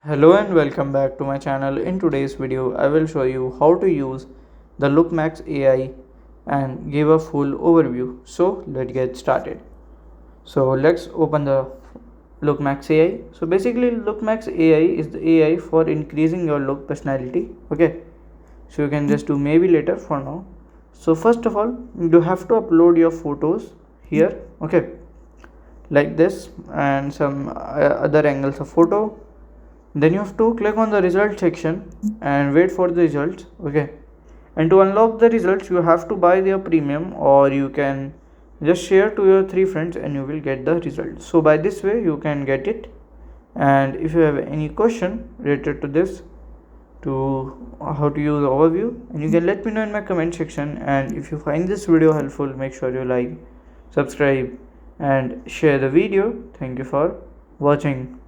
Hello and welcome back to my channel. In today's video, I will show you how to use the LooksMax AI and give a full overview. So let's get started. So let's open the LooksMax AI. So basically LooksMax AI is the AI for increasing your look personality. Okay. So you can just do maybe later for now. So first of all, you have to upload your photos here. Okay. Like this and some other angles of photo. Then you have to click on the result section and wait for the results. Okay, and to unlock the results you have to buy their premium, or you can just share to your 3 friends and you will get the results. So by this way you can get it. And if you have any question related to this, to how to use the overview, and you can let me know in my comment section. And if you find this video helpful, make sure you like, subscribe and share the video. Thank you for watching.